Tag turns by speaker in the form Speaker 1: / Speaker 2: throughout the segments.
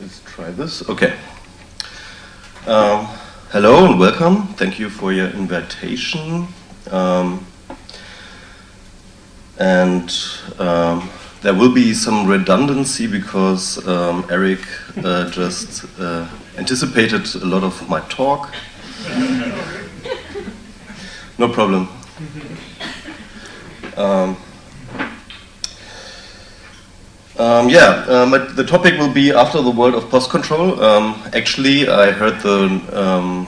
Speaker 1: Let's try this. Okay. Hello and welcome. Thank you for your invitation. There will be some redundancy because Eric just anticipated a lot of my talk. No problem. The topic will be after the world of post-control. Actually, I heard the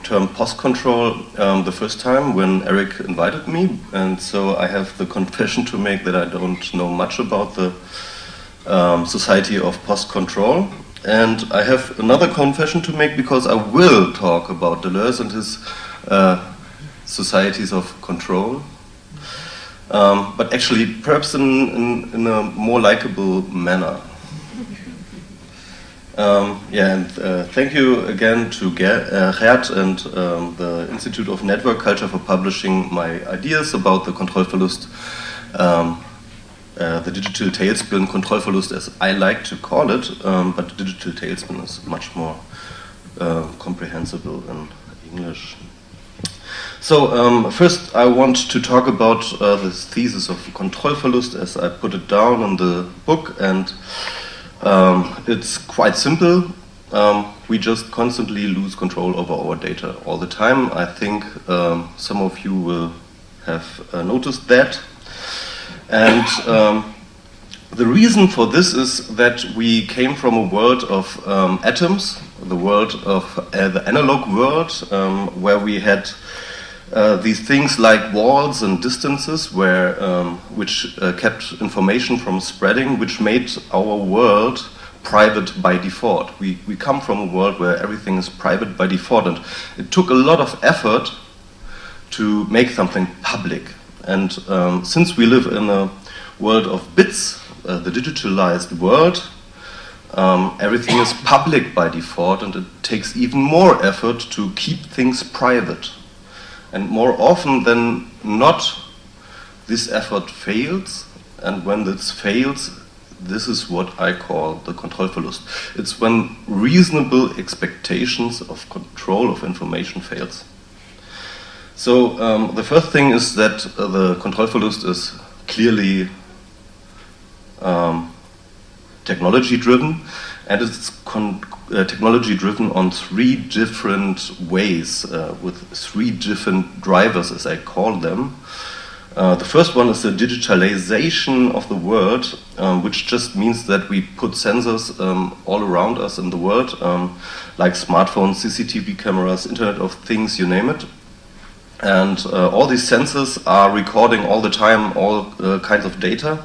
Speaker 1: term post-control the first time when Eric invited me, and so I have the confession to make that I don't know much about the Society of Post-Control. And I have another confession to make because I will talk about Deleuze and his Societies of Control. But actually, perhaps in a more likable manner. Thank you again to Geert and the Institute of Network Culture for publishing my ideas about the Kontrollverlust, the digital tailspin Kontrollverlust, as I like to call it, but digital tailspin is much more comprehensible in English. So first I want to talk about this thesis of Kontrollverlust as I put it down in the book, and it's quite simple. We just constantly lose control over our data all the time. I think some of you will have noticed that. And the reason for this is that we came from a world of atoms, the world of the analog world, where we had these things like walls and distances which kept information from spreading, which made our world private by default. We come from a world where everything is private by default, and it took a lot of effort to make something public. And since we live in a world of bits, the digitalized world, everything is public by default, and it takes even more effort to keep things private. And more often than not, this effort fails, and when this fails, this is what I call the Kontrollverlust. It's when reasonable expectations of control of information fails. So the first thing is that the Kontrollverlust is clearly technology-driven, and it's technology-driven on three different ways, with three different drivers, as I call them. The first one is the digitalization of the world, which just means that we put sensors all around us in the world, like smartphones, CCTV cameras, Internet of Things, you name it. And all these sensors are recording all the time all kinds of data.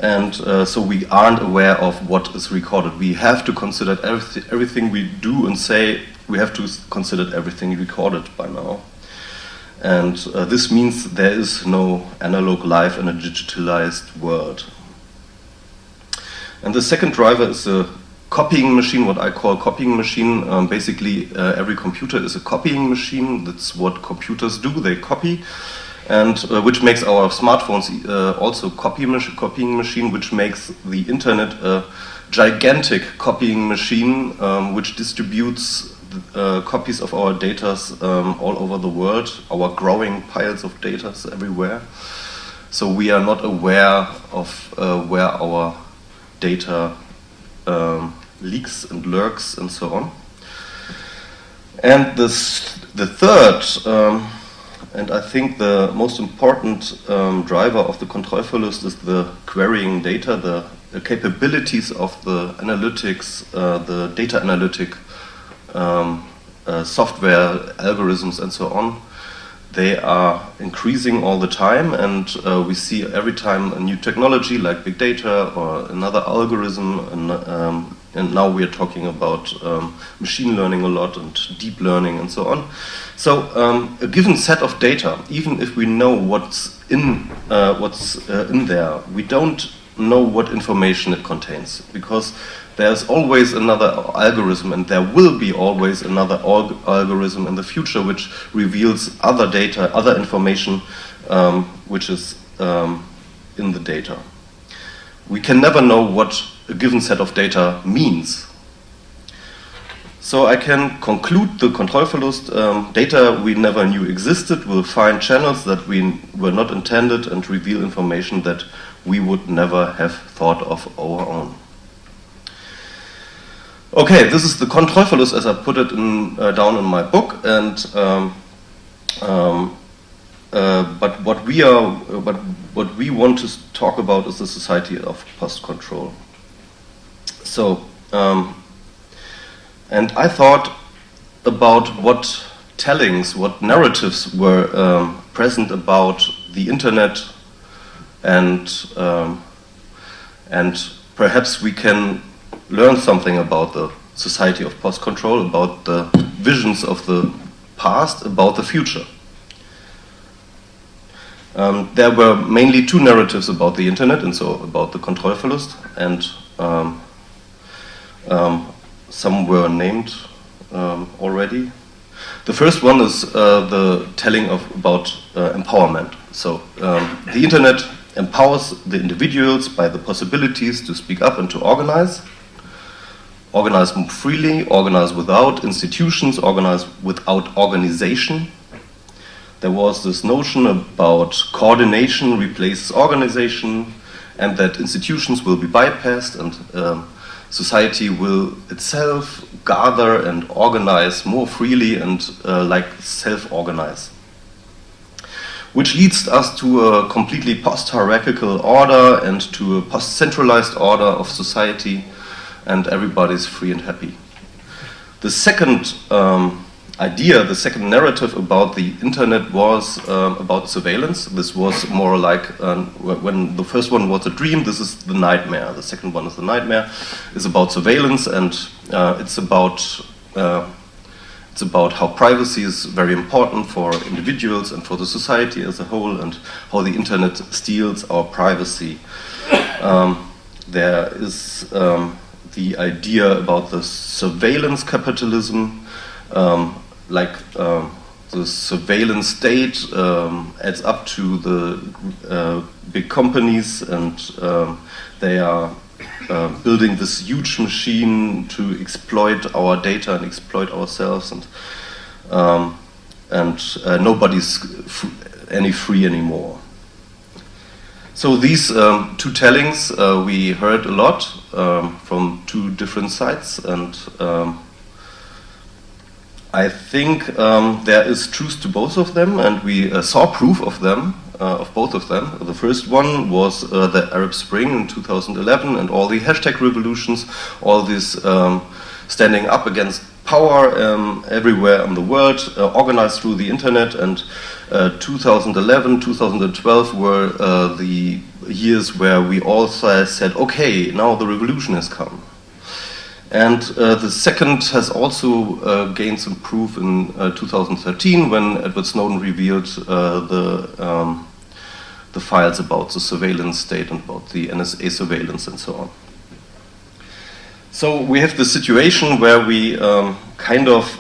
Speaker 1: And so we aren't aware of what is recorded. We have to consider everything we do and say, we have to consider everything recorded by now. And this means there is no analog life in a digitalized world. And the second driver is a copying machine, what I call copying machine. Basically, every computer is a copying machine. That's what computers do, they copy. And which makes our smartphones also copying machine, which makes the internet a gigantic copying machine, which distributes copies of our data all over the world, our growing piles of data everywhere. So we are not aware of where our data leaks and lurks and so on. And the third, and I think the most important driver of the Kontrollverlust is the querying data, the capabilities of the analytics, the data analytic software, algorithms and so on. They are increasing all the time, and we see every time a new technology like big data or another algorithm, and now we are talking about machine learning a lot and deep learning and so on. So a given set of data, even if we know what's in there, we don't know what information it contains, because there's always another algorithm, and there will be always another algorithm in the future which reveals other data, other information which is in the data. We can never know what a given set of data means. So I can conclude the Kontrollverlust data we never knew existed will find channels that we were not intended and reveal information that we would never have thought of our own. Okay, this is the Kontrollverlust as I put it down in my book, and but what we want to talk about is the Society of Post-Control. So, and I thought about what tellings, what narratives were present about the internet, and perhaps we can learn something about the Society of Post-Control, about the visions of the past, about the future. There were mainly two narratives about the internet, and so about the Kontrollverlust, and some were named already. The first one is the telling about empowerment. So the internet empowers the individuals by the possibilities to speak up and to organize more freely, organize without institutions, organize without organization. There was this notion about coordination replaces organization, and that institutions will be bypassed, and society will itself gather and organize more freely and like self-organize. Which leads us to a completely post-hierarchical order and to a post-centralized order of society, and everybody's free and happy. The second idea, the second narrative about the internet was about surveillance. This was more like when the first one was a dream, this is the nightmare. The second one is the nightmare. It's about surveillance, and it's about how privacy is very important for individuals and for the society as a whole, and how the internet steals our privacy. There is the idea about the surveillance capitalism, like the surveillance state adds up to the big companies, and they are building this huge machine to exploit our data and exploit ourselves, and nobody's any free anymore. So these two tellings we heard a lot from two different sides, and I think there is truth to both of them, and we saw proof of them, of both of them. The first one was the Arab Spring in 2011, and all the hashtag revolutions, all this standing up against power everywhere in the world, organized through the internet. And 2011, 2012 were the years where we all said, okay, now the revolution has come. And the second has also gained some proof in 2013, when Edward Snowden revealed the files about the surveillance state and about the NSA surveillance and so on. So we have the situation where we kind of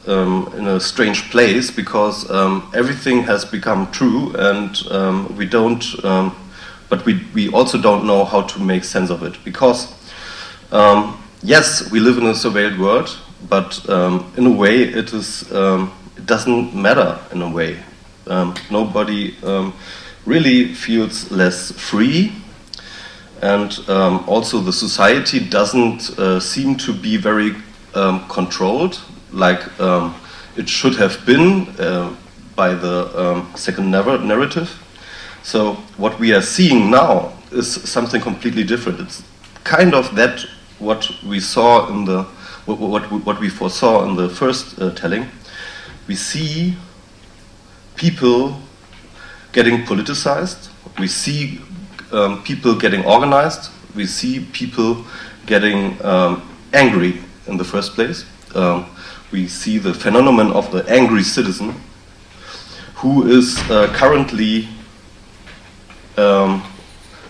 Speaker 1: in a strange place, because everything has become true, and we don't, but we also don't know how to make sense of it, because yes, we live in a surveilled world, but in a way it doesn't matter in a way. Nobody really feels less free, and also the society doesn't seem to be very controlled, like it should have been by the second narrative. So what we are seeing now is something completely different. It's kind of that what we saw in the what we foresaw in the first telling. We see people getting politicized. We see people getting organized. We see people getting angry in the first place. We see the phenomenon of the angry citizen, who is currently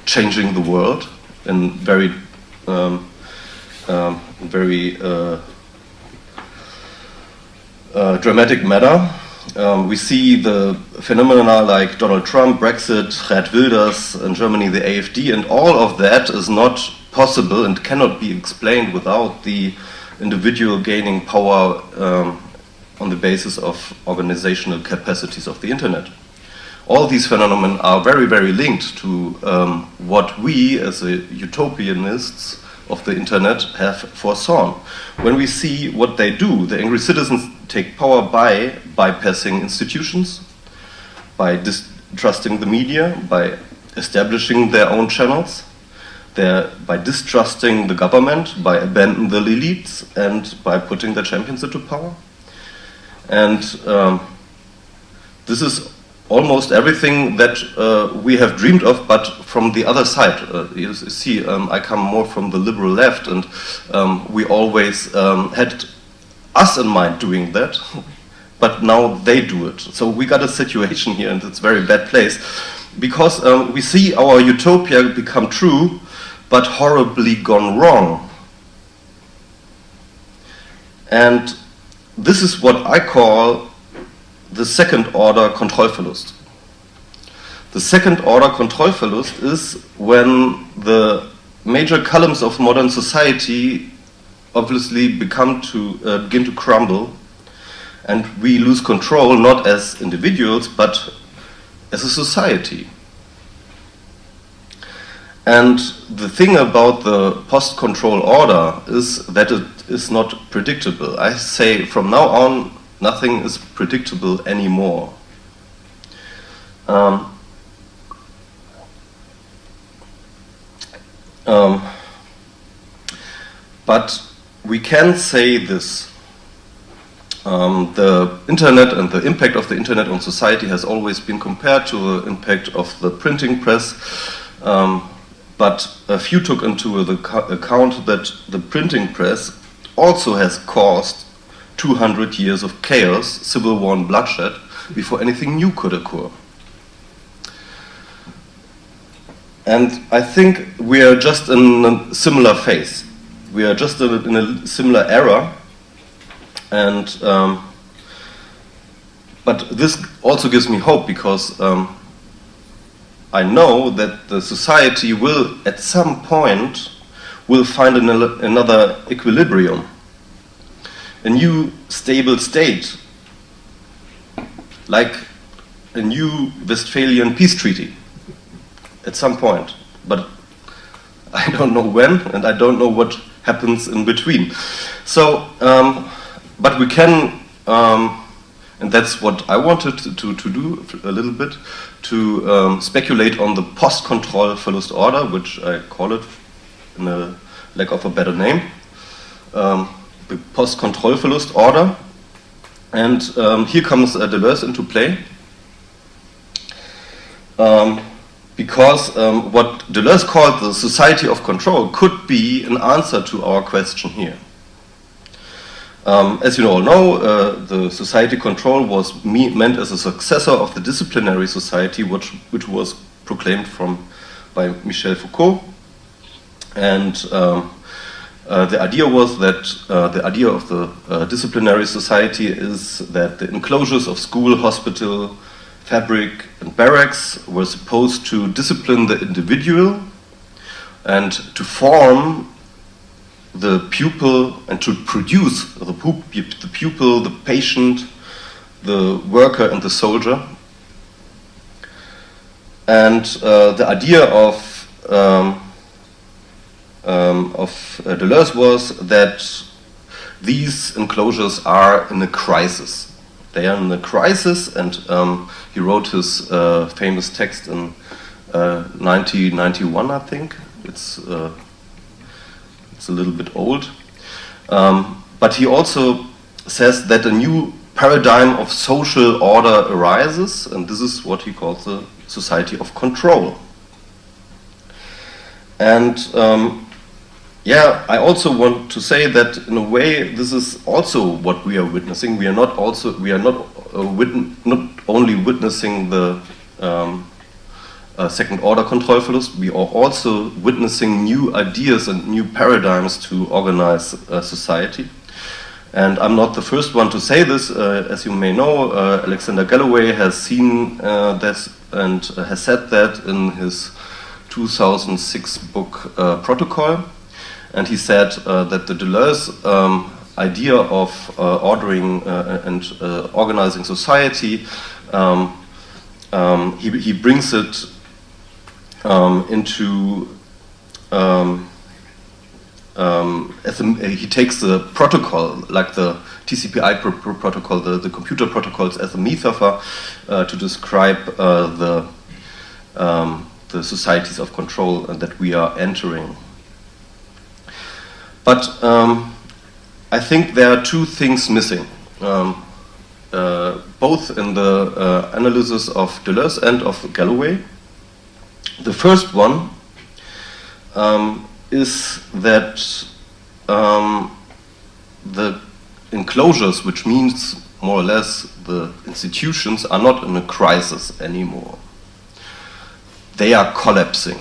Speaker 1: changing the world in very dramatic manner. We see the phenomena like Donald Trump, Brexit, Geert Wilders, in Germany the AfD, and all of that is not possible and cannot be explained without the individual gaining power on the basis of organizational capacities of the internet. All these phenomena are very, very linked to what we as utopianists of the internet have foresawn. When we see what they do, the angry citizens take power by bypassing institutions, by distrusting the media, by establishing their own channels, by distrusting the government, by abandoning the elites, and by putting their champions into power. And this is almost everything that we have dreamed of, but from the other side. You see, I come more from the liberal left, and we always had us in mind doing that, but now they do it. So we got a situation here, and it's a very bad place, because we see our utopia become true, but horribly gone wrong. And this is what I call the second order Kontrollverlust. The second order Kontrollverlust is when the major columns of modern society obviously begin to crumble, and we lose control not as individuals but as a society. And the thing about the post-control order is that it is not predictable. I say from now on, nothing is predictable anymore. But we can say this. The internet and the impact of the internet on society has always been compared to the impact of the printing press. But few took into account that the printing press also has caused 200 years of chaos, civil war and bloodshed before anything new could occur. And I think we are just in a similar phase. We are just in a similar era. And but this also gives me hope, because I know that the society will, at some point, will find another equilibrium, a new stable state, like a new Westphalian peace treaty, at some point. But I don't know when, and I don't know what happens in between. So, but we can, and that's what I wanted to do a little bit, to speculate on the post-Kontrollverlust order, which I call it, in a lack of a better name, the post-Kontrollverlust order. And here comes Deleuze into play, because what Deleuze called the society of control could be an answer to our question here. As you all know, the society control was meant as a successor of the Disciplinary Society, which was proclaimed by Michel Foucault. And the idea was that the idea of the Disciplinary Society is that the enclosures of school, hospital, fabric, and barracks were supposed to discipline the individual and to form the pupil and to produce the pupil, the patient, the worker, and the soldier. And the idea of Deleuze was that these enclosures are in a crisis. They are in a crisis, and he wrote his famous text in 1991, I think. It's a little bit old. But he also says that a new paradigm of social order arises, and this is what he calls the society of control. And yeah, I also want to say that in a way this is also what we are witnessing. We are not only witnessing the second order Kontrollverlust, we are also witnessing new ideas and new paradigms to organize society. And I'm not the first one to say this. As you may know, Alexander Galloway has seen this and has said that in his 2006 book Protocol. and he said that the Deleuze idea of ordering and organizing society, he brings it into he takes the protocol, like the TCP/IP protocol, the computer protocols, as a metaphor to describe the societies of control that we are entering. But I think there are two things missing, both in the analysis of Deleuze and of Galloway. The first one is that the enclosures, which means more or less the institutions, are not in a crisis anymore. They are collapsing.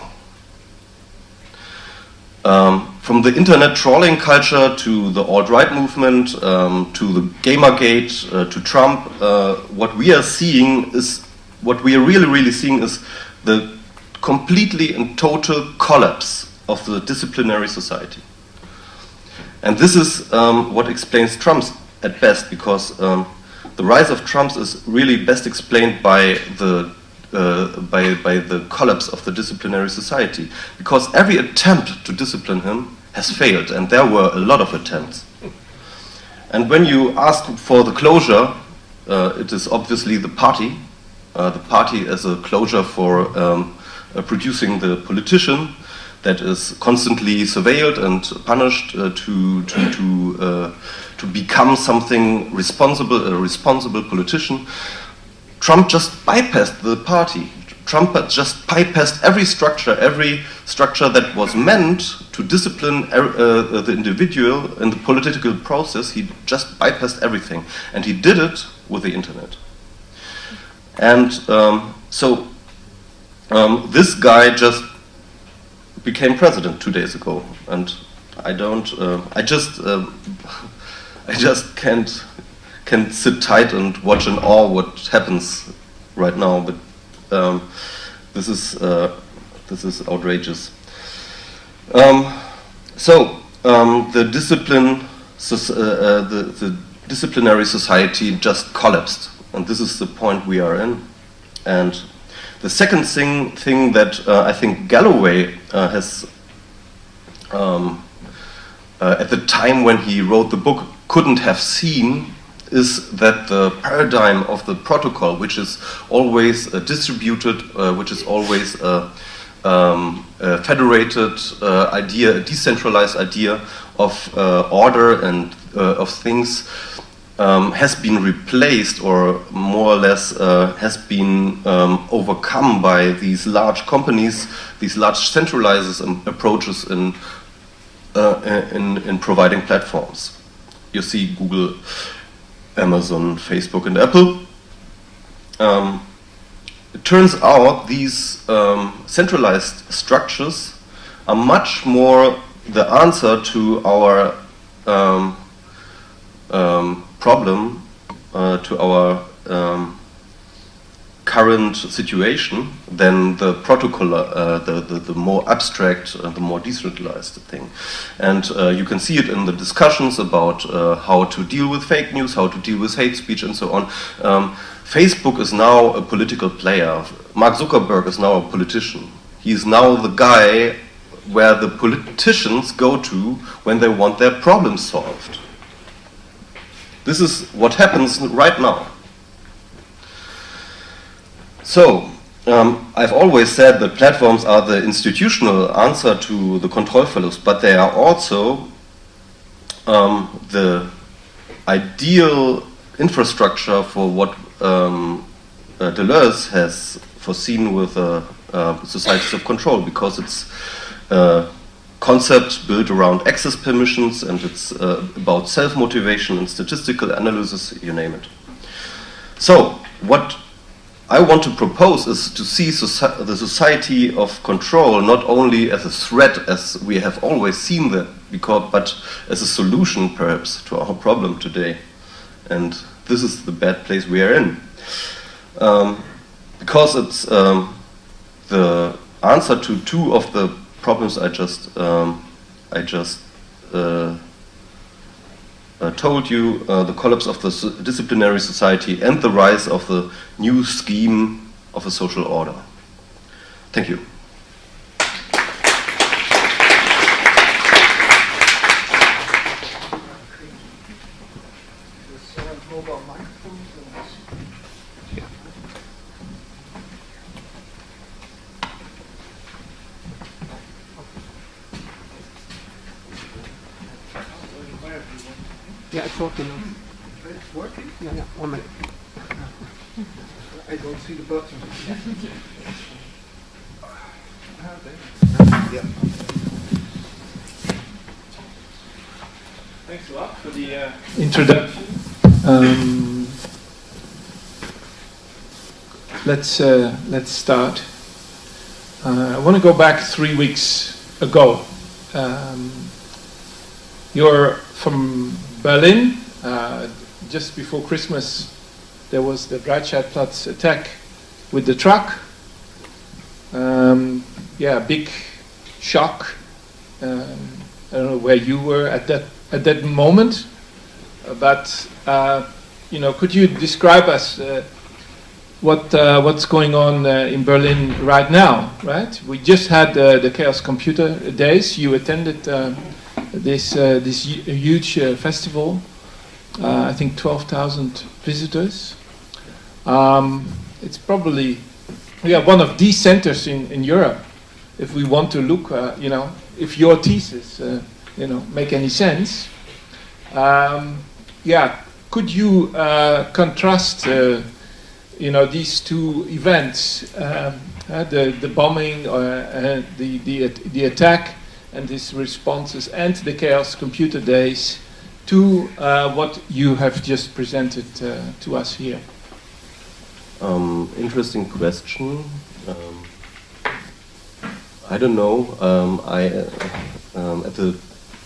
Speaker 1: From the internet trolling culture to the alt-right movement, to the Gamergate, to Trump, what we are seeing is, what we are really seeing is the completely and total collapse of the disciplinary society. And this is what explains Trump's at best, because the rise of Trump is really best explained by the collapse of the disciplinary society, because every attempt to discipline him has failed, and there were a lot of attempts. And when you ask for the closure, it is obviously the party as a closure for producing the politician that is constantly surveilled and punished to become something responsible, a responsible politician. Trump just bypassed the party. Trump just bypassed every structure that was meant to discipline the individual in the political process. He just bypassed everything, and he did it with the internet. And this guy just became president 2 days ago, and I just can't sit tight and watch in awe what happens right now. But this is outrageous. The disciplinary society just collapsed, and this is the point we are in. And the second thing that I think Galloway has, at the time when he wrote the book, couldn't have seen, is that the paradigm of the protocol, which is always distributed, which is always a federated idea, a decentralized idea of order and of things, has been replaced, or more or less has been overcome by these large companies, these large centralized approaches in providing platforms. You see Google, Amazon, Facebook, and Apple. It turns out these centralized structures are much more the answer to our problem, to our current situation, than the protocol, the more abstract, the more decentralized thing. And you can see it in the discussions about how to deal with fake news, how to deal with hate speech, and so on. Facebook is now a political player. Mark Zuckerberg is now a politician. He is now the guy where the politicians go to when they want their problems solved. This is what happens right now. So, I've always said that platforms are the institutional answer to the Kontrollverlust, but they are also the ideal infrastructure for what Deleuze has foreseen with Societies of Control, because it's a concept built around access permissions, and it's about self-motivation and statistical analysis, you name it. So, what I want to propose is to see the society of control not only as a threat, as we have always seen that, but as a solution, perhaps, to our problem today. And this is the bad place we are in. Because it's the answer to two of the problems I just told you, the collapse of the Disciplinary Society and the rise of the new scheme of a social order. Thank you.
Speaker 2: Yeah, it's working now.
Speaker 3: It's working?
Speaker 2: Yeah, 1 minute.
Speaker 3: I don't see the button. Yeah.
Speaker 2: Thanks a lot for the introduction. Let's start. I want to go back 3 weeks ago. You're from Berlin. Just before Christmas, there was the Breitscheidplatz attack with the truck. Big shock. I don't know where you were at that moment, but could you describe us what's going on in Berlin right now? Right, we just had the Chaos Computer Days. You attended this huge festival. I think 12,000 visitors. It's probably one of these centers in Europe. If we want to look, if your thesis, make any sense. Could you contrast, these two events, the bombing, the attack, and these responses, and the Chaos Computer Days, to what you have just presented to us here?
Speaker 1: Interesting question. I don't know.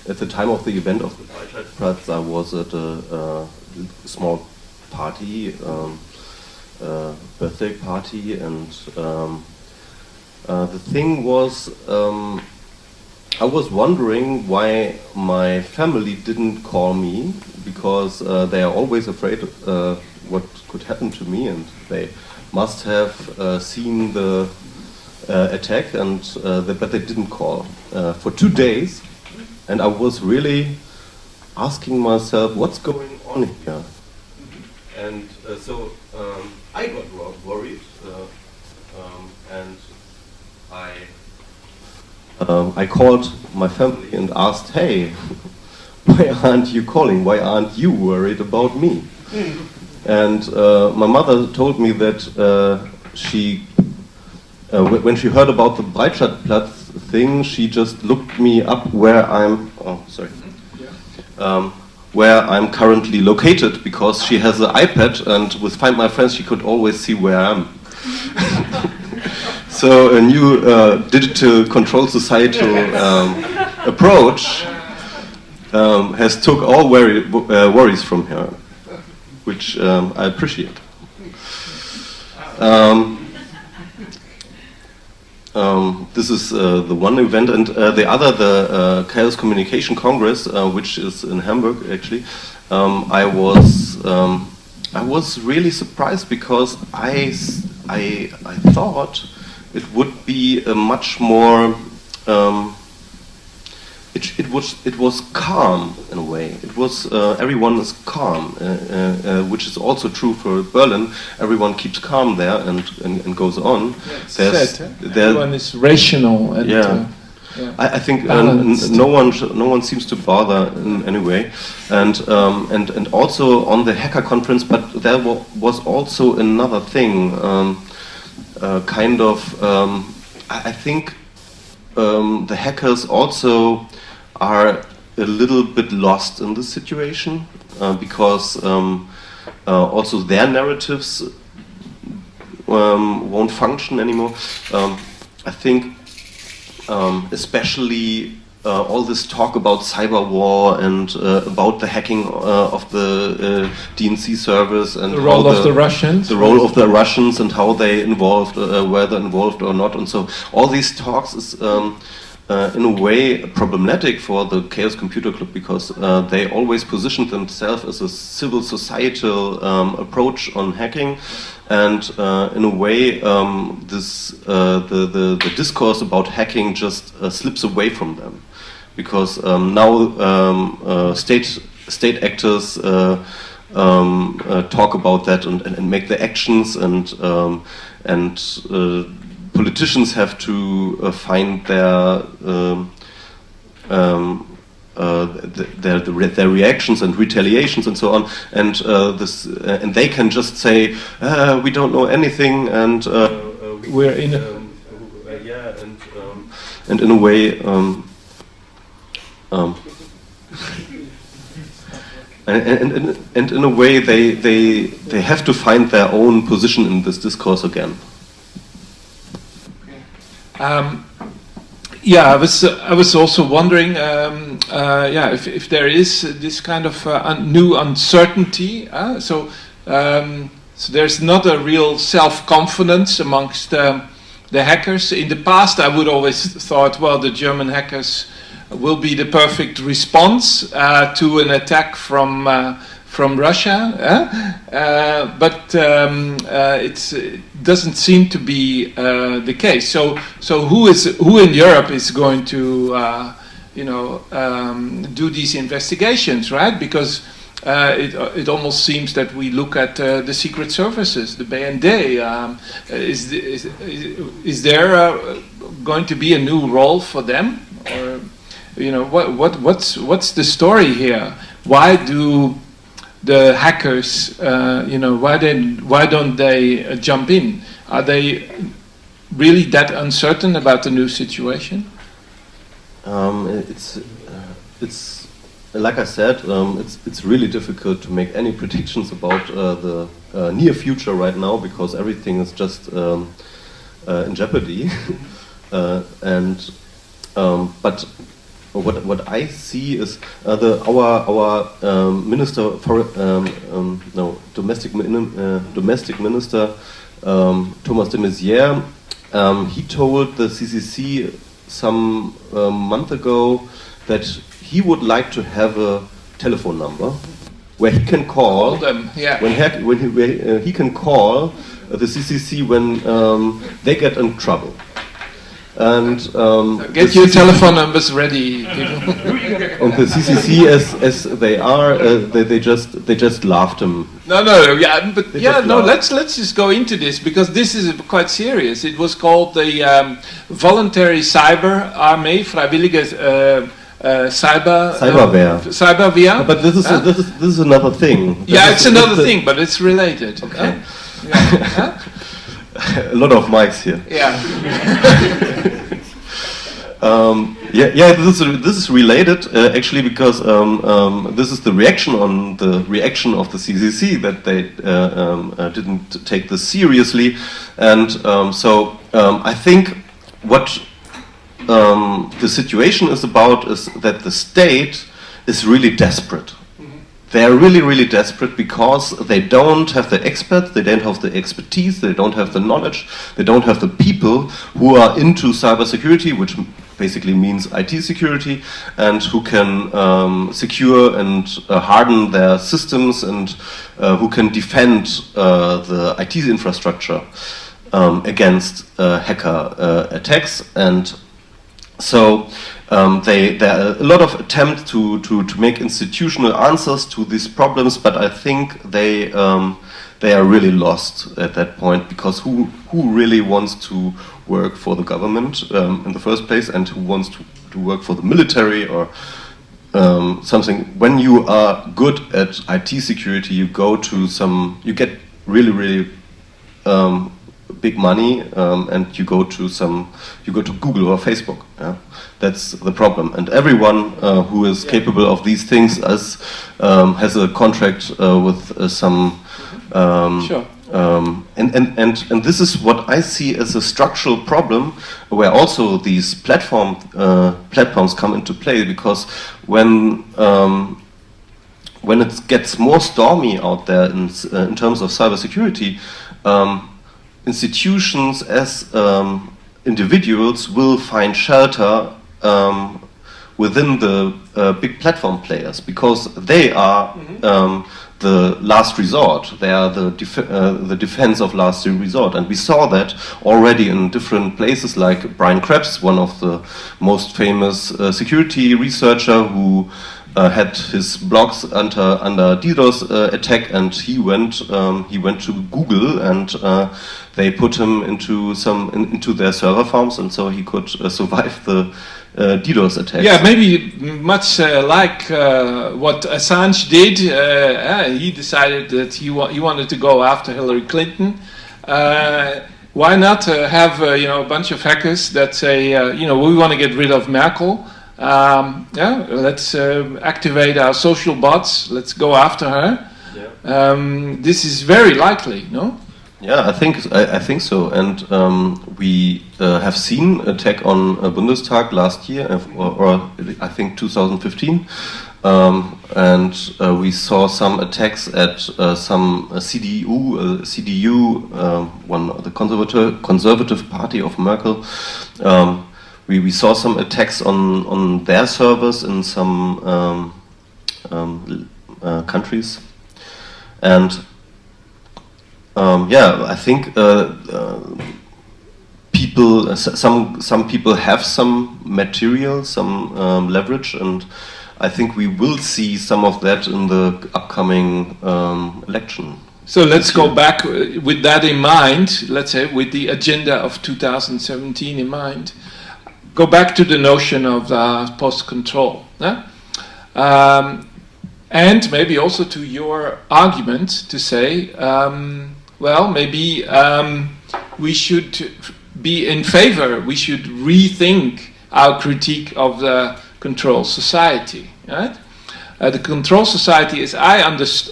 Speaker 1: At the time of the event of the Breitscheidplatz, I was at a small party, birthday party, and the thing was, I was wondering why my family didn't call me, because they are always afraid of what could happen to me, and they must have seen the attack, and but they didn't call for 2 days, and I was really asking myself, what's going on here? And so I got worried, and I called my family and asked, hey, why aren't you calling? Why aren't you worried about me? And my mother told me that when she heard about the Breitscheidplatz thing, she just looked me up where I'm currently located, because she has an iPad, and with Find My Friends she could always see where I am. So a new digital control societal approach has took all worries from her, which I appreciate. This is the one event, and the other, the Chaos Communication Congress, which is in Hamburg actually. I was really surprised, because I thought it would be a much more. It was calm in a way. It was everyone is calm, which is also true for Berlin. Everyone keeps calm there and goes on.
Speaker 2: Everyone is rational. And,
Speaker 1: I think no one seems to bother in any way, and also on the hacker conference. But there was also another thing, I think the hackers also are a little bit lost in this situation, because also their narratives won't function anymore. I think especially all this talk about cyber war and about the hacking of the DNC servers and
Speaker 2: the role of the Russians,
Speaker 1: and how they involved, whether involved or not, and so all these talks is in a way problematic for the Chaos Computer Club because they always positioned themselves as a civil societal approach on hacking, and in a way the discourse about hacking just slips away from them, because now state actors talk about that and make the actions, and politicians have to find their reactions and retaliations and so on, and and they can just say we don't know anything, and
Speaker 2: we're in a
Speaker 1: and in a way and in a way they have to find their own position in this discourse again.
Speaker 2: Yeah, I was also wondering, if there is this kind of new uncertainty. So there's not a real self-confidence amongst the hackers. In the past, I would always thought, well, the German hackers will be the perfect response to an attack from Russia, but it doesn't seem to be the case. So who in Europe is going to do these investigations, right? Because it almost seems that we look at the secret services, the BND. Is there going to be a new role for them, or what's the story here? Why do the hackers, why don't they jump in? Are they really that uncertain about the new situation?
Speaker 1: It's like I said, it's really difficult to make any predictions about the near future right now, because everything is just in jeopardy. But what I see is our minister for domestic minister Thomas de Maizière, he told the CCC some month ago that he would like to have a telephone number where he can call
Speaker 2: them. Yeah.
Speaker 1: When he can call the CCC when they get in trouble. And
Speaker 2: get your telephone numbers ready, people.
Speaker 1: And the CCC, as they are, they just laughed him.
Speaker 2: Let's just go into this, because this is quite serious. It was called the Voluntary Cyber Armee, Freiwillige Cyberwehr.
Speaker 1: But this is another thing.
Speaker 2: It's another thing, but it's related.
Speaker 1: Okay. A lot of mics here.
Speaker 2: Yeah.
Speaker 1: This is related actually, because this is the reaction on the reaction of the CCC, that they didn't take this seriously, and so I think what the situation is about is that the state is really desperate. They are really, really desperate because they don't have the experts, they don't have the expertise, they don't have the knowledge, they don't have the people who are into cybersecurity, which basically means IT security, and who can secure and harden their systems, and who can defend the IT infrastructure against hacker attacks. And so there are a lot of attempts to make institutional answers to these problems, but I think they are really lost at that point, because who really wants to work for the government in the first place, and who wants to work for the military or something? When you are good at IT security, you get really big money, and you go to Google or Facebook. Yeah? That's the problem. And everyone who is capable of these things has a contract with some.
Speaker 2: Sure.
Speaker 1: And this is what I see as a structural problem, where also these platforms come into play, because when it gets more stormy out there in terms of cybersecurity, institutions as individuals will find shelter within the big platform players, because they are the last resort. They are the defense of last resort, and we saw that already in different places, like Brian Krebs, one of the most famous security researcher who had his blogs under DDoS attack, and he went to Google, and they put him into their server farms, and so he could survive the DDoS attack.
Speaker 2: Yeah, maybe much like what Assange did. He decided that he wanted to go after Hillary Clinton. Why not have a bunch of hackers that say we want to get rid of Merkel? Let's activate our social bots. Let's go after her. Yeah. This is very likely, no?
Speaker 1: Yeah, I think so, and we have seen an attack on Bundestag last year, or I think 2015, and we saw some attacks at some CDU, one of the conservative party of Merkel. We saw some attacks on their servers in some countries, and I think some people have some material, some leverage, and I think we will see some of that in the upcoming election.
Speaker 2: So let's go back with that in mind. Let's say with the agenda of 2017 in mind. Go back to the notion of post-control. And maybe also to your argument to say, maybe we should be in favor, we should rethink our critique of the control society. Right? The control society, as I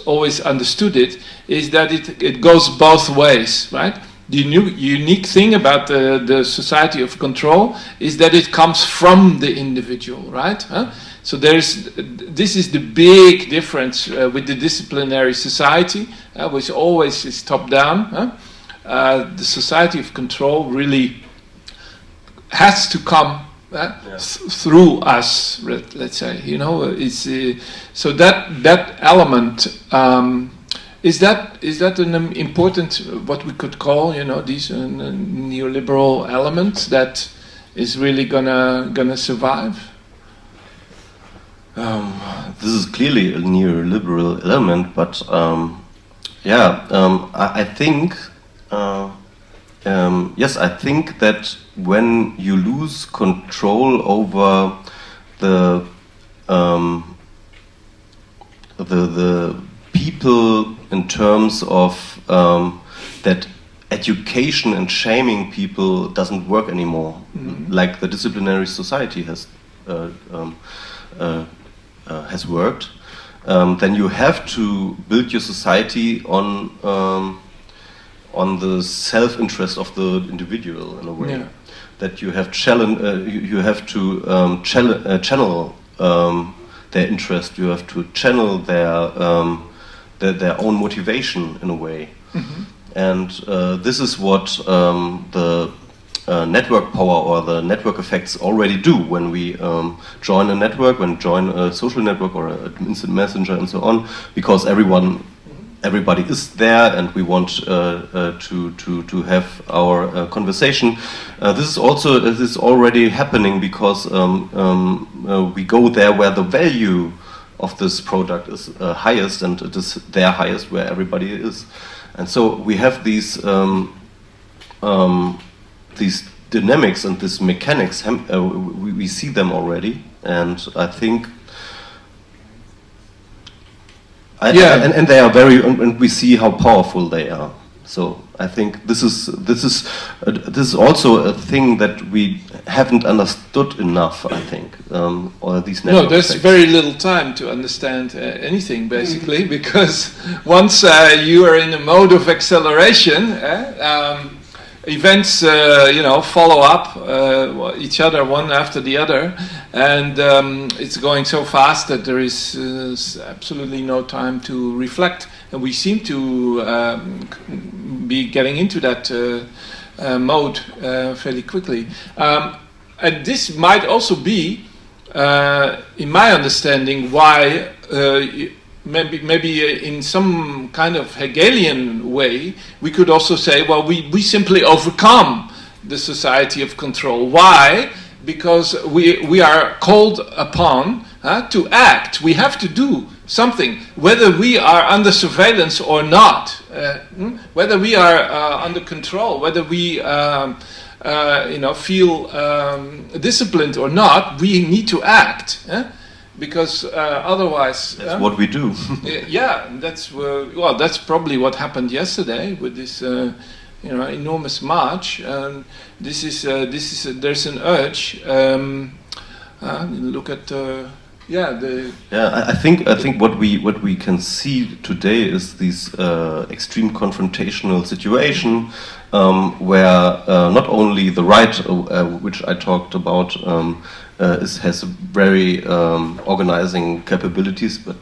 Speaker 2: always understood it, is that it goes both ways, right? The unique thing about the society of control is that it comes from the individual, right? So this is the big difference with the disciplinary society, which always is top down. The society of control really has to come through us, let's say. It's so that element. Is that an important, what we could call, these neoliberal elements that is really gonna survive?
Speaker 1: This is clearly a neoliberal element, but I think I think that when you lose control over the people in terms of that education and shaming people doesn't work anymore, like the Disciplinary Society has worked, then you have to build your society on the self-interest of the individual in a way. Yeah. That you have you have to channel their interest. You have to channel their own motivation in a way. And this is what the network power or the network effects already do when we join a network, when we join a social network or an instant messenger and so on, because everybody is there and we want to have our conversation. This is already happening because we go there where the value of this product is highest, and it is their highest where everybody is. And so we have these dynamics and these mechanics, we see them already, and I think and they are very, and we see how powerful they are. So I think this is also a thing that we haven't understood enough. I think all these network
Speaker 2: there's
Speaker 1: effects.
Speaker 2: Very little time to understand anything basically, because once you are in a mode of acceleration, events follow up each other one after the other, and it's going so fast that there is absolutely no time to reflect, and we seem to be getting into that mode fairly quickly. and this might also be, in my understanding, why maybe in some kind of Hegelian way, we could also say, well, we simply overcome the society of control. Why? Because we are called upon to act. We have to do something, whether we are under surveillance or not, whether we are under control, whether we feel disciplined or not. We need to act, because otherwise
Speaker 1: that's what we do.
Speaker 2: Yeah, that's that's probably what happened yesterday with this enormous march. There's an urge. Look at
Speaker 1: I think what we can see today is this extreme confrontational situation where not only the right, which I talked about, has very organizing capabilities, but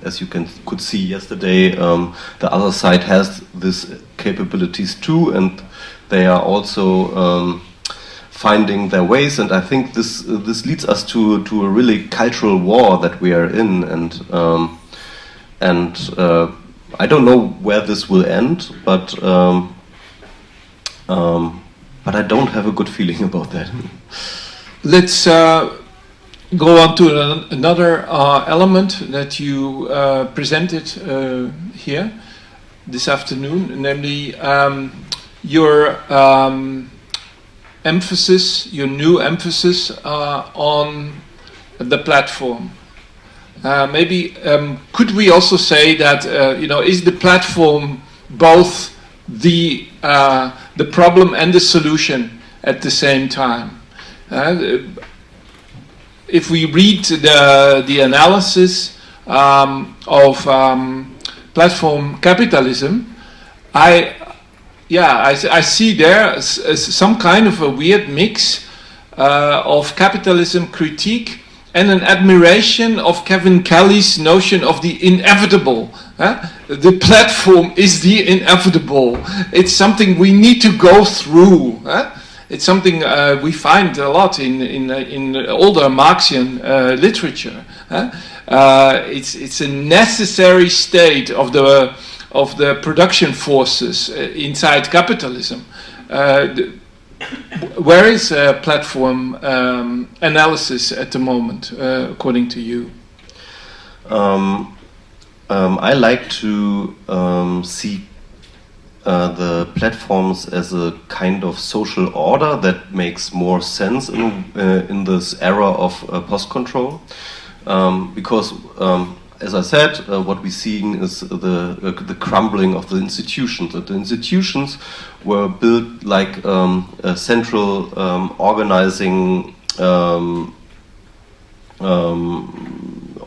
Speaker 1: as you could see yesterday, the other side has these capabilities too, and they are also finding their ways. And I think this leads us to a really cultural war that we are in, and I don't know where this will end, but I don't have a good feeling about that.
Speaker 2: Let's go on to another element that you presented here this afternoon, namely your emphasis, your new emphasis on the platform. Maybe could we also say that is the platform both the problem and the solution at the same time? If we read the analysis of platform capitalism, I see there some kind of a weird mix of capitalism critique and an admiration of Kevin Kelly's notion of the inevitable. The platform is the inevitable. It's something we need to go through. It's something we find a lot in older Marxian literature. It's a necessary state of the production forces inside capitalism. Where is platform analysis at the moment, according to you?
Speaker 1: I like to see the platforms as a kind of social order that makes more sense in this era of post-control, because as I said, what we're seeing is the crumbling of the institutions. That the institutions were built like central organizing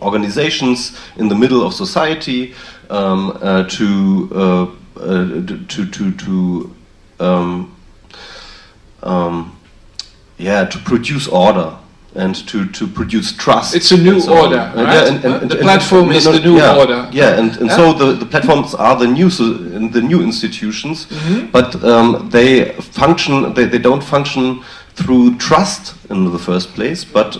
Speaker 1: organizations in the middle of society to produce order and to produce trust.
Speaker 2: It's a new order, right? And the platform is the new order.
Speaker 1: Yeah, and so the platforms are the new institutions, but they function. They don't function through trust in the first place, but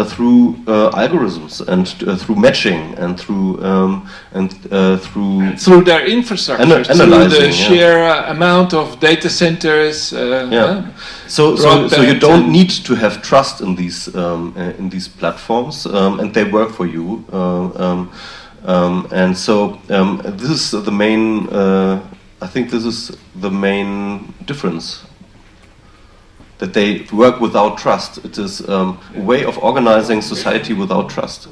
Speaker 1: through algorithms and through matching and through
Speaker 2: their infrastructure, through the sheer amount of data centers.
Speaker 1: So you don't need to have trust in these platforms, and they work for you. And so this is the main. I think this is the main difference. That they work without trust. It is a way of organizing society without trust.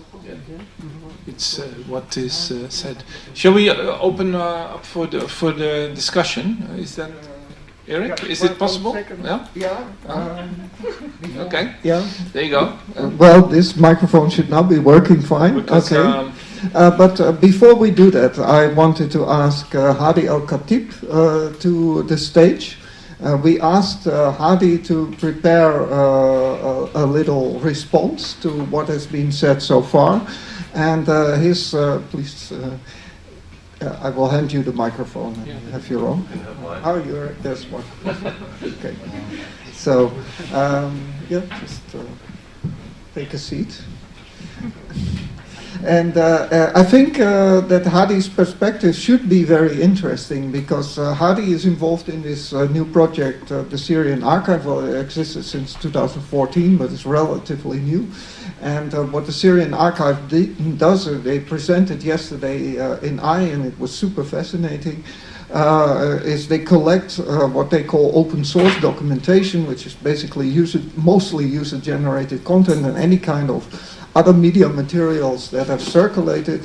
Speaker 2: It's what is said. Shall we open up for the discussion? Is that Eric? Is it possible?
Speaker 3: Yeah.
Speaker 2: Okay.
Speaker 3: Yeah.
Speaker 2: There you go.
Speaker 3: Well, this microphone should now be working fine.
Speaker 2: Because,
Speaker 3: okay. But before we do that, I wanted to ask Hadi Al-Khatib to the stage. We asked Hadi to prepare a little response to what has been said so far, and please, I will hand you the microphone and have your own. Oh, there's one. Okay. So, yeah, just take a seat. And I think that Hadi's perspective should be very interesting, because Hadi is involved in this new project, the Syrian Archive. Well, it existed since 2014, but it's relatively new. And what the Syrian Archive does, they presented yesterday in I, and it was super fascinating, is they collect what they call open source documentation, which is basically mostly user-generated content and any kind of other media materials that have circulated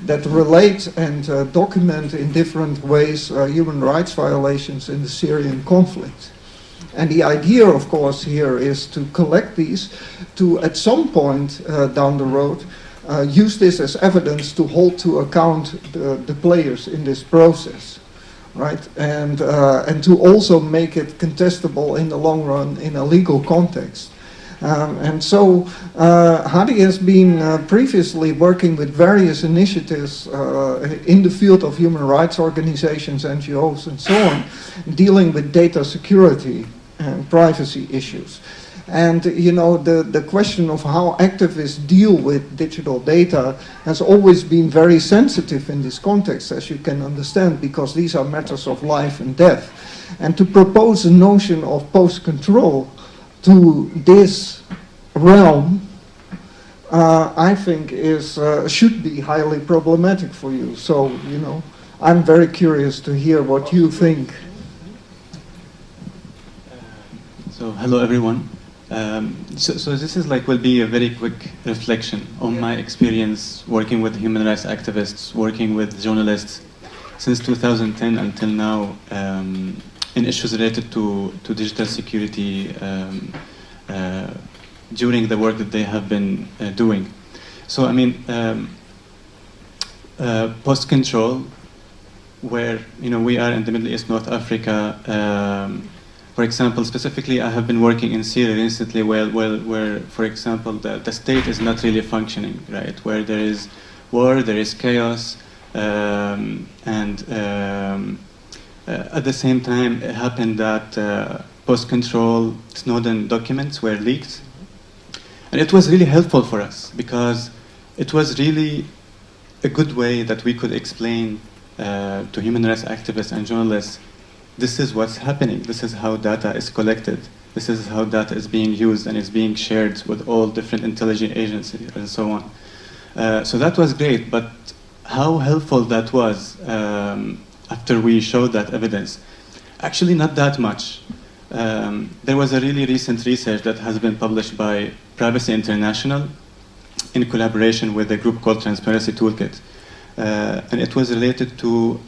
Speaker 3: that relate and document in different ways human rights violations in the Syrian conflict. And the idea, of course, here is to collect these to, at some point down the road, use this as evidence to hold to account the players in this process, right? And to also make it contestable in the long run in a legal context. And so Hadi has been previously working with various initiatives in the field of human rights organizations, NGOs, and so on, dealing with data security and privacy issues. And you know, the question of how activists deal with digital data has always been very sensitive in this context, as you can understand, because these are matters of life and death. And to propose a notion of post-control to this realm, I think should be highly problematic for you. So, you know, I'm very curious to hear what you think.
Speaker 4: So, hello everyone. So this is will be a very quick reflection on my experience working with human rights activists, working with journalists since 2010 until now, in issues related to digital security during the work that they have been doing. So I mean, post-control, where we are in the Middle East, North Africa. For example, specifically, I have been working in Syria recently, where for example, the state is not really functioning, right? Where there is war, there is chaos, and at the same time, it happened that post-control Snowden documents were leaked. And it was really helpful for us, because it was really a good way that we could explain to human rights activists and journalists, this is what's happening, this is how data is collected, this is how data is being used and is being shared with all different intelligence agencies and so on. So that was great, but how helpful that was after we showed that evidence? Actually, not that much. There was a really recent research that has been published by Privacy International in collaboration with a group called Transparency Toolkit. And it was related to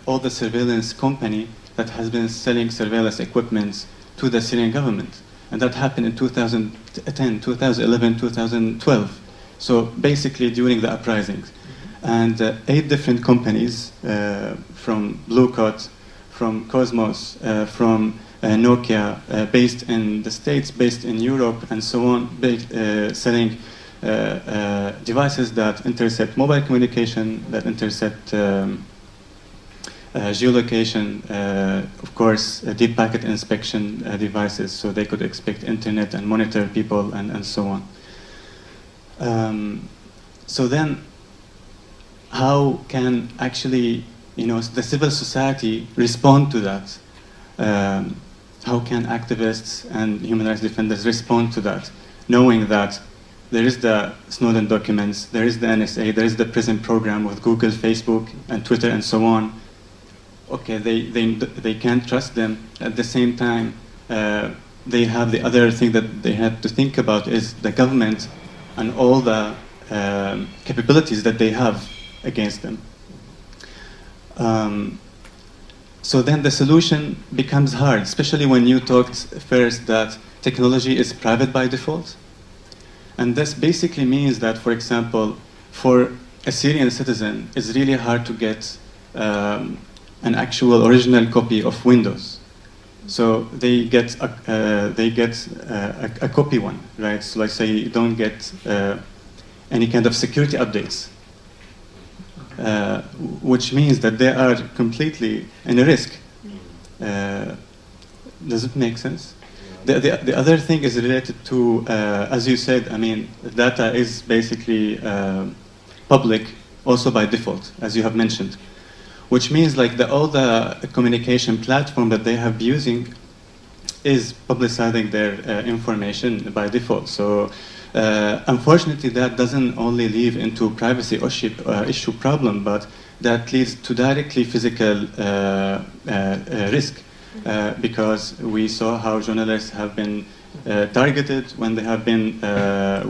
Speaker 4: all the surveillance company that has been selling surveillance equipment to the Syrian government. And that happened in 2010, 2011, 2012. So basically during the uprisings. And 8 different companies, from Blue Coat, from Cosmos, from Nokia, based in the States, based in Europe, and so on, selling devices that intercept mobile communication, that intercept geolocation, of course, deep packet inspection devices, so they could inspect internet and monitor people and so on. So then, how can actually, the civil society respond to that? How can activists and human rights defenders respond to that, knowing that there is the Snowden documents, there is the NSA, there is the PRISM program with Google, Facebook, and Twitter, and so on. Okay, they can't trust them. At the same time, they have the other thing that they have to think about is the government and all the capabilities that they have against them. So then the solution becomes hard, especially when you talked first that technology is private by default. And this basically means that, for example, for a Syrian citizen, it's really hard to get an actual original copy of Windows. So they get a copy one, right? So let's say you don't get any kind of security updates, which means that they are completely in a risk. Does it make sense? The other thing is related to, as you said, I mean, data is basically public also by default, as you have mentioned, which means like all the communication platform that they have using is publicizing their information by default. So unfortunately, that doesn't only lead into privacy issue problem, but that leads to directly physical risk. Because we saw how journalists have been targeted when they have been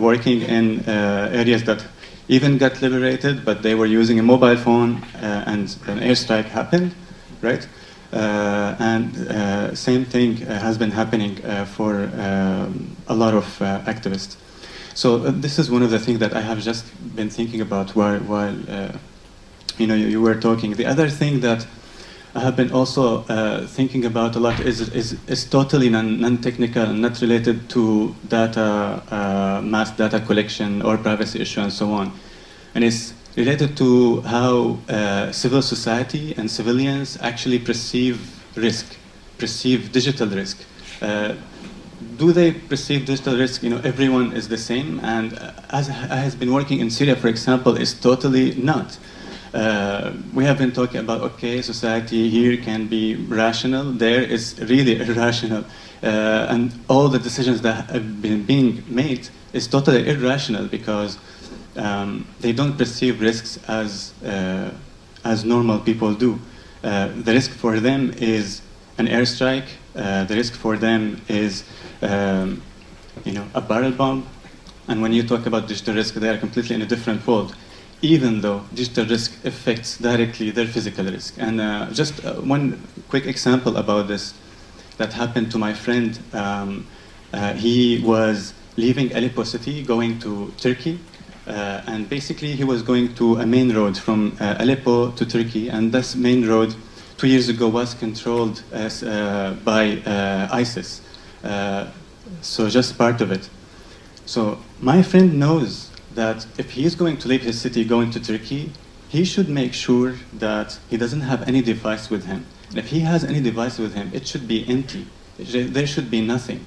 Speaker 4: working in areas that even got liberated, but they were using a mobile phone and an airstrike happened, right? And same thing has been happening for a lot of activists. So this is one of the things that I have just been thinking about while you were talking. The other thing that I have been also thinking about a lot is totally non-technical and not related to data, mass data collection or privacy issue and so on. And it's related to how civil society and civilians actually perceive risk, perceive digital risk. Do they perceive digital risk? Everyone is the same. And as I has been working in Syria, for example, is totally not. We have been talking about, okay, society here can be rational, there is really irrational. And all the decisions that have been being made is totally irrational because they don't perceive risks as normal people do. The risk for them is an airstrike, the risk for them is a barrel bomb. And when you talk about digital risk, they are completely in a different world, even though digital risk affects directly their physical risk. And just one quick example about this that happened to my friend. He was leaving Aleppo city, going to Turkey, and basically he was going to a main road from Aleppo to Turkey, and this main road 2 years ago was controlled by ISIS. So just part of it. So my friend knows that if he is going to leave his city going to Turkey, he should make sure that he doesn't have any device with him. And if he has any device with him, it should be empty. There should be nothing.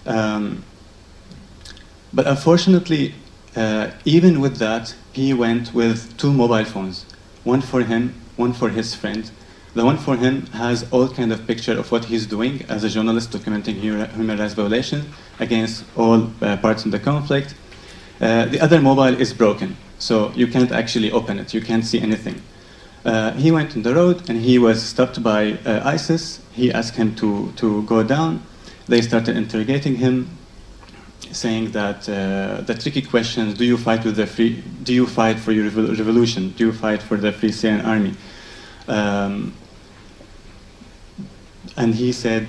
Speaker 4: But unfortunately, even with that, he went with 2 mobile phones. One for him, one for his friend. The one for him has all kind of picture of what he's doing as a journalist documenting human rights violations against all parts of the conflict. The other mobile is broken, so you can't actually open it. You can't see anything. He went on the road and he was stopped by ISIS. He asked him to go down. They started interrogating him, saying that the tricky questions: do you fight do you fight for your revolution? Do you fight for the Free Syrian Army? And he said,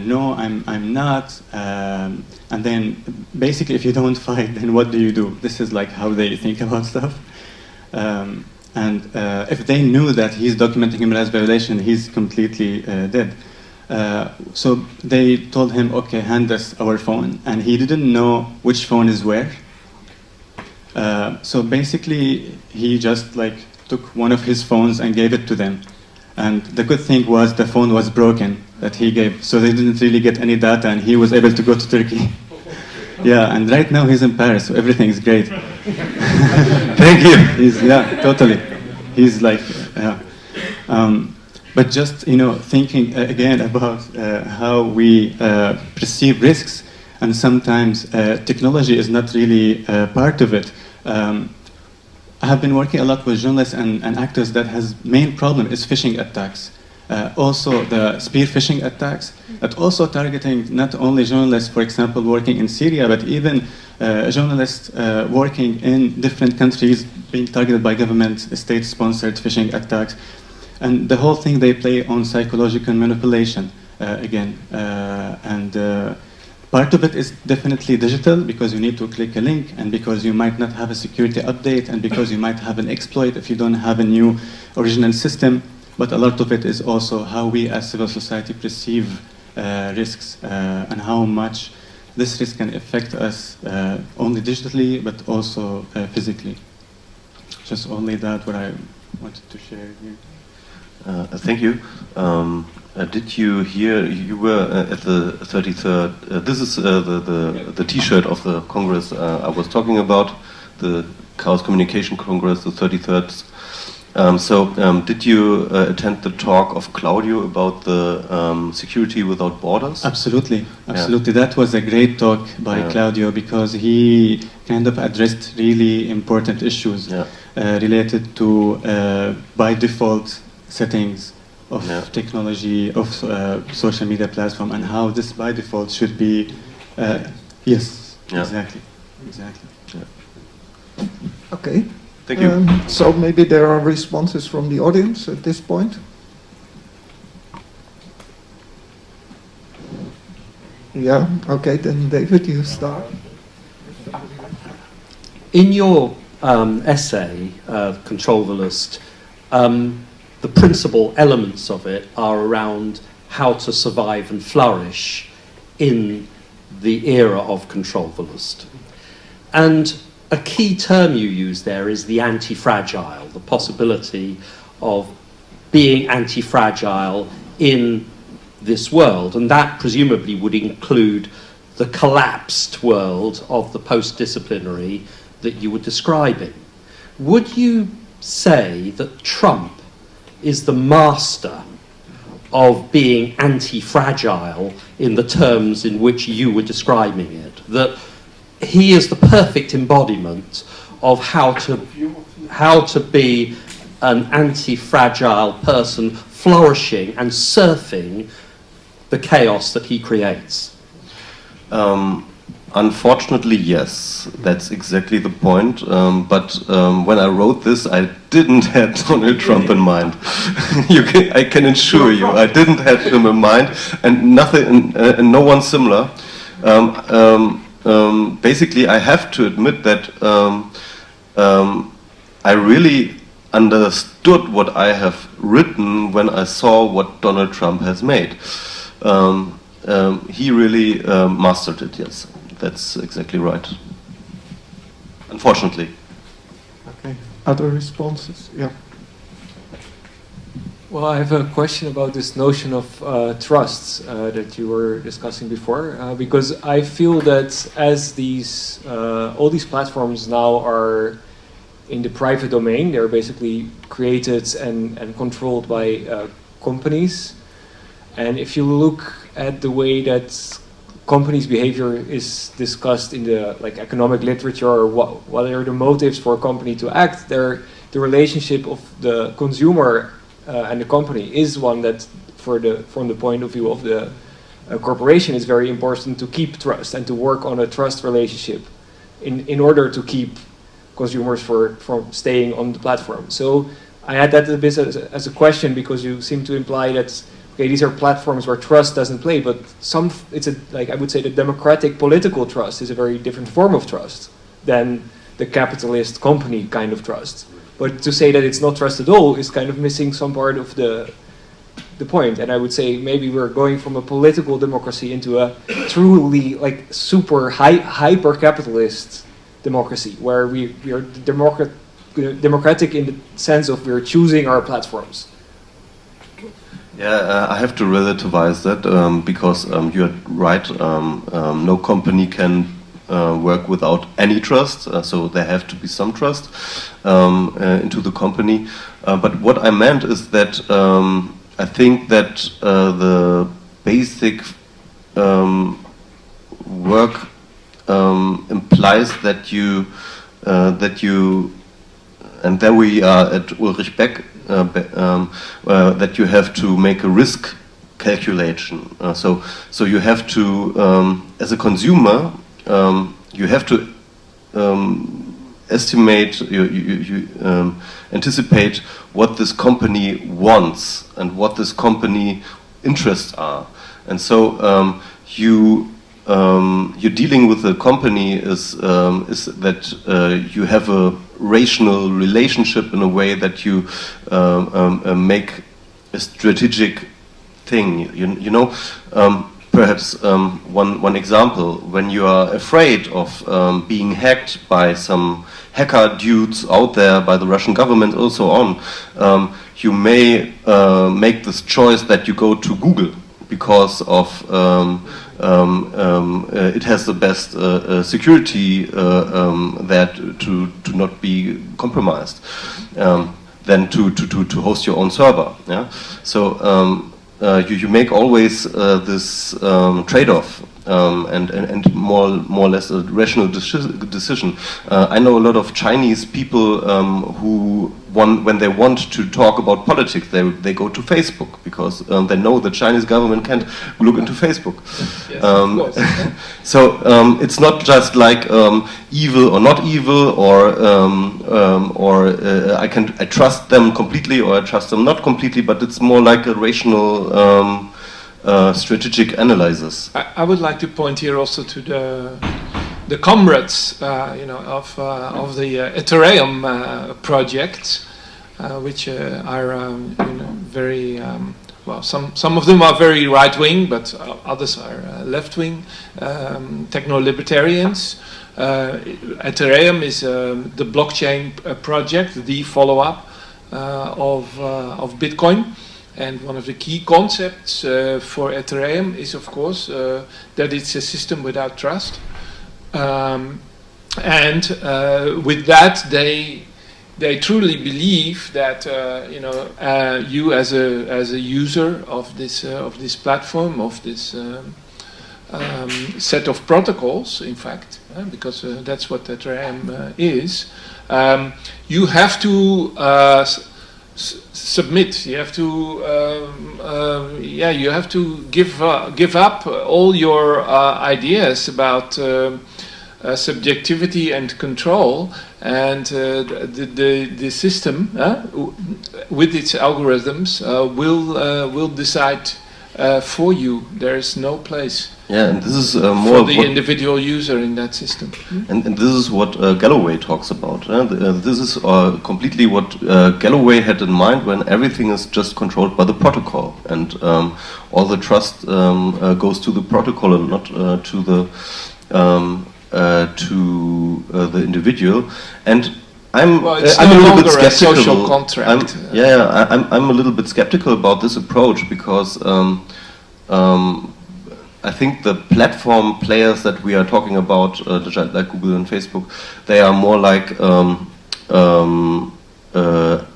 Speaker 4: no, I'm not. And then basically, if you don't fight, then what do you do? This is like how they think about stuff. And if they knew that he's documenting human rights violation, he's completely dead. So they told him, okay, hand us our phone. And he didn't know which phone is where. So basically, he just took one of his phones and gave it to them. And the good thing was the phone was broken that he gave, so they didn't really get any data, and he was able to go to Turkey. Yeah, and right now he's in Paris, so everything is great. Thank you. Totally. He's but just thinking again about how we perceive risks, and sometimes technology is not really part of it. I have been working a lot with journalists and actors that has main problem is phishing attacks. Also the spear phishing attacks, that also targeting not only journalists, for example, working in Syria, but even journalists working in different countries being targeted by government, state-sponsored phishing attacks. And the whole thing, they play on psychological manipulation again. Part of it is definitely digital, because you need to click a link, and because you might not have a security update, and because you might have an exploit if you don't have a new original system. But a lot of it is also how we as civil society perceive risks, and how much this risk can affect us only digitally, but also physically. Just only that what I wanted to share here.
Speaker 1: Thank you. Did you hear? You were at the 33rd. This is the T-shirt of the Congress I was talking about, the Chaos Communication Congress, the 33rd. Did you attend the talk of Claudio about the security without borders?
Speaker 4: Absolutely, absolutely.
Speaker 1: Yeah.
Speaker 4: That was a great talk by Claudio, because he kind of addressed really important issues related to by default settings of technology, of social media platform, and how this by default should be. Exactly.
Speaker 1: Yeah.
Speaker 3: Okay.
Speaker 1: Thank you.
Speaker 3: So maybe there are responses from the audience at this point. Yeah. Okay. Then David, you start.
Speaker 5: In your essay, Control the Lust, the principal elements of it are around how to survive and flourish in the era of Control the Lust. And a key term you use there is the antifragile, the possibility of being antifragile in this world. And that presumably would include the collapsed world of the post-disciplinary that you were describing. Would you say that Trump is the master of being anti-fragile in the terms in which you were describing it? That he is the perfect embodiment of how to be an anti-fragile person flourishing and surfing the chaos that he creates?
Speaker 1: Unfortunately, yes, that's exactly the point. But when I wrote this, I didn't have Donald Trump in mind. I can assure you, I didn't have him in mind, and nothing, and no one similar. Basically, I have to admit that I really understood what I have written when I saw what Donald Trump has made. He really mastered it, yes. That's exactly right. Unfortunately.
Speaker 3: Okay. Other responses? Yeah.
Speaker 6: Well, I have a question about this notion of trust that you were discussing before, because I feel that as these all these platforms now are in the private domain, they're basically created and controlled by companies. And if you look at the way that companies' behavior is discussed in the economic literature, or what are the motives for a company to act, the relationship of the consumer and the company is one that, from the point of view of the corporation, is very important to keep trust and to work on a trust relationship in order to keep consumers from staying on the platform. So I had that a bit as a question, because you seem to imply that these are platforms where trust doesn't play, but I would say the democratic political trust is a very different form of trust than the capitalist company kind of trust. But to say that it's not trust at all is kind of missing some part of the point. And I would say maybe we're going from a political democracy into a truly super hyper capitalist democracy, where we are democratic in the sense of we're choosing our platforms.
Speaker 1: Yeah, I have to relativize that because you're right. No company can work without any trust, so there have to be some trust into the company. But what I meant is that I think that the basic work implies that you and there we are at Ulrich Beck. That you have to make a risk calculation. So you have to, as a consumer, you have to estimate, you anticipate what this company wants and what this company interests are. And so you're dealing with a company is that you have a rational relationship in a way that you make a strategic thing. perhaps one example, when you are afraid of being hacked by some hacker dudes out there, by the Russian government and so on, you may make this choice that you go to Google because of it has the best security that to not be compromised than to host your own server. Yeah? So you make always this trade-off and more or less a rational decision. I know a lot of Chinese people who when they want to talk about politics, they go to Facebook because they know the Chinese government can't look into Facebook.
Speaker 2: Yes, of course.
Speaker 1: So it's not just like evil or not evil, or I trust them completely or I trust them not completely, but it's more like a rational strategic analysis.
Speaker 2: I would like to point here also to the comrades, of the Ethereum project, which are very well. Some of them are very right wing, but others are left wing, techno-libertarians. Ethereum is the blockchain project, the follow-up of Bitcoin. And one of the key concepts for Ethereum is, of course, that it's a system without trust. And with that, they truly believe that you as a user of this platform, of this set of protocols, in fact, because that's what Ethereum is, you have to submit. You have to, you have to give up all your ideas about subjectivity and control, and the system with its algorithms will decide for you. There is no place.
Speaker 1: Yeah, and this is more
Speaker 2: for the individual user in that system.
Speaker 1: And this is what Galloway talks about. This is completely what Galloway had in mind when everything is just controlled by the protocol, and all the trust goes to the protocol and not to the individual. And I'm a little bit skeptical.
Speaker 2: A social contract.
Speaker 1: I'm a little bit skeptical about this approach because. I think the platform players that we are talking about, like Google and Facebook, they are more like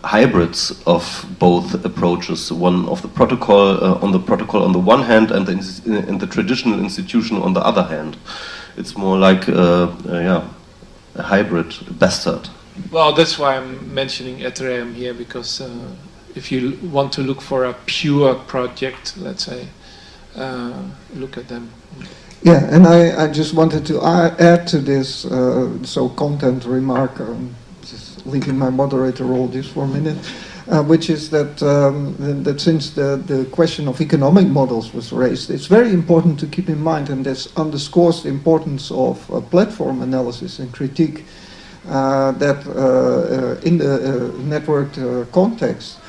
Speaker 1: hybrids of both approaches. One of the protocol on the one hand, and the traditional institution on the other hand. It's more like a hybrid, a bastard.
Speaker 2: Well, that's why I'm mentioning Ethereum here, because if you want to look for a pure project, let's say. Look at them.
Speaker 3: Yeah, and I just wanted to add to this content remark, just leaving my moderator role just for a minute, which is that since the question of economic models was raised, it's very important to keep in mind, and this underscores the importance of platform analysis and critique, that in the networked context,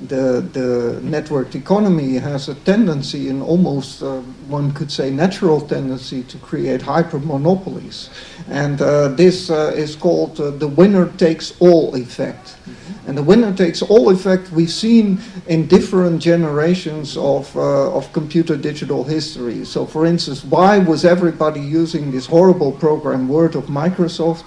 Speaker 3: the networked economy has a tendency, in almost one could say natural tendency, to create hyper monopolies, and this is called the winner takes all effect. And the winner takes all effect we've seen in different generations of computer digital history. So for instance, why was everybody using this horrible program Word of Microsoft?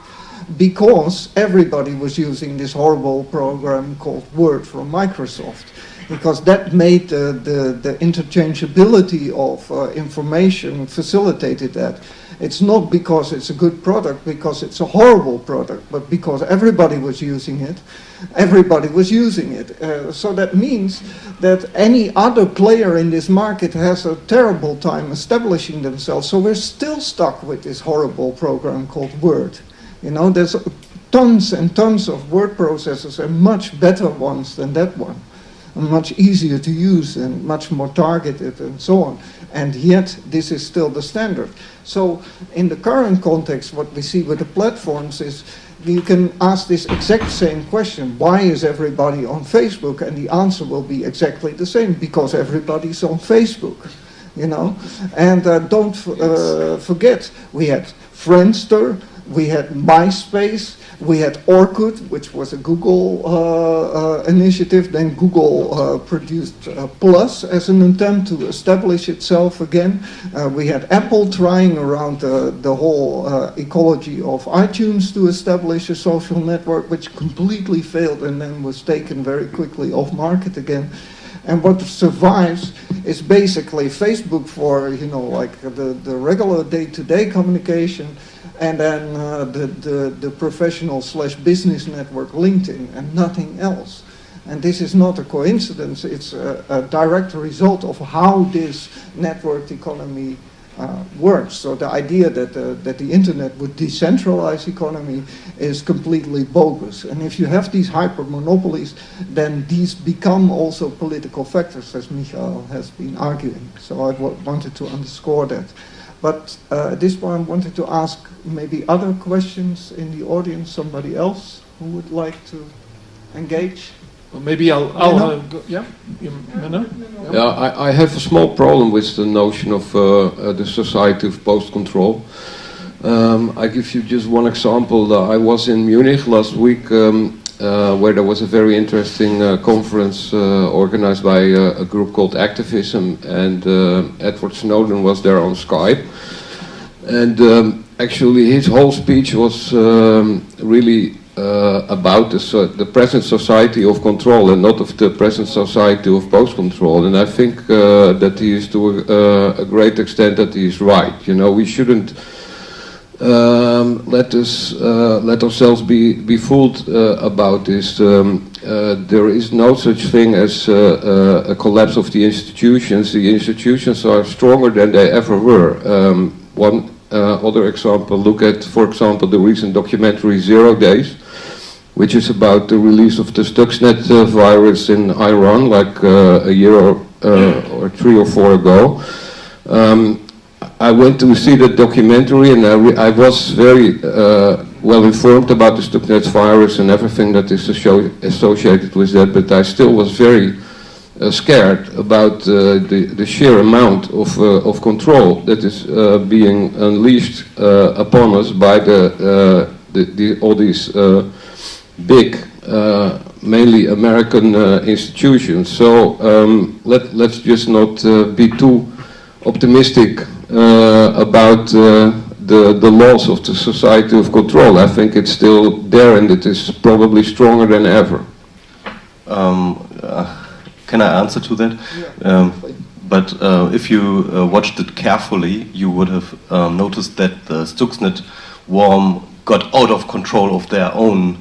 Speaker 3: Because everybody was using this horrible program called Word from Microsoft, because that made the interchangeability of information, facilitated that. It's not because it's a good product, because it's a horrible product, but because everybody was using it. So that means that any other player in this market has a terrible time establishing themselves. So we're still stuck with this horrible program called Word. You know, there's tons and tons of word processors, and much better ones than that one, and much easier to use and much more targeted and so on. And yet, this is still the standard. So, in the current context, what we see with the platforms is you can ask this exact same question: why is everybody on Facebook? And the answer will be exactly the same: because everybody's on Facebook. you know. And don't forget, we had Friendster, we had MySpace, we had Orkut, which was a Google initiative. Then Google produced Plus as an attempt to establish itself again. We had Apple trying around the whole ecology of iTunes to establish a social network, which completely failed and then was taken very quickly off market again. And what survives is basically Facebook for, you know, like the regular day-to-day communication, and then the professional / business network LinkedIn, and nothing else. And this is not a coincidence, it's a direct result of how this networked economy works. So the idea that the internet would decentralize economy is completely bogus. And if you have these hyper monopolies, then these become also political factors, as Michael has been arguing. So I wanted to underscore that. But at this point I wanted to ask maybe other questions in the audience, somebody else who would like to engage.
Speaker 2: Well, maybe I'll go, yeah? Menno?
Speaker 7: Yeah, I have a small problem with the notion of the Society of Post-Control. I give you just one example. I was in Munich last week where there was a very interesting conference organized by a group called Activism, and Edward Snowden was there on Skype. And actually his whole speech was really about the present society of control and not of the present society of post-control. And I think that he is to a great extent that he is right. You know, we shouldn't let ourselves be fooled about this. There is no such thing as a collapse of the institutions. The institutions are stronger than they ever were. One other example, look at, for example, the recent documentary 0 Days, which is about the release of the Stuxnet virus in Iran, like a year or 3 or 4 ago. I went to see that documentary, and I was very well informed about the Stuxnet virus and everything that is associated with that, but I still was very scared about the sheer amount of control that is being unleashed upon us by all these big, mainly American institutions. So let's just not be too optimistic about the laws of the Society of Control. I think it's still there, and it is probably stronger than ever.
Speaker 1: Can I answer to that?
Speaker 3: Yeah.
Speaker 1: But if you watched it carefully, you would have noticed that the Stuxnet worm got out of control of their own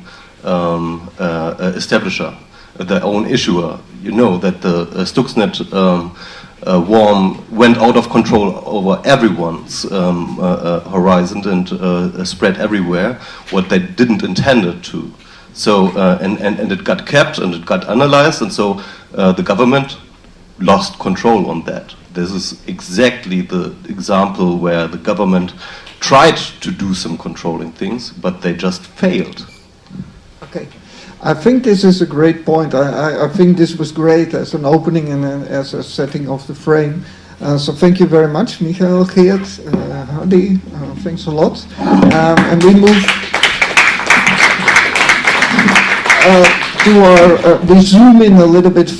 Speaker 1: establisher, their own issuer. You know that the Stuxnet worm went out of control over everyone's horizon and spread everywhere what they didn't intend it to. So and it got kept and it got analyzed, and so the government lost control on that. This is exactly the example where the government tried to do some controlling things, but they just failed. Okay.
Speaker 3: I think this is a great point. I think this was great as an opening and as a setting of the frame. So thank you very much, Michael, Geert, Hadi. Thanks a lot. And we move to our, we zoom in a little bit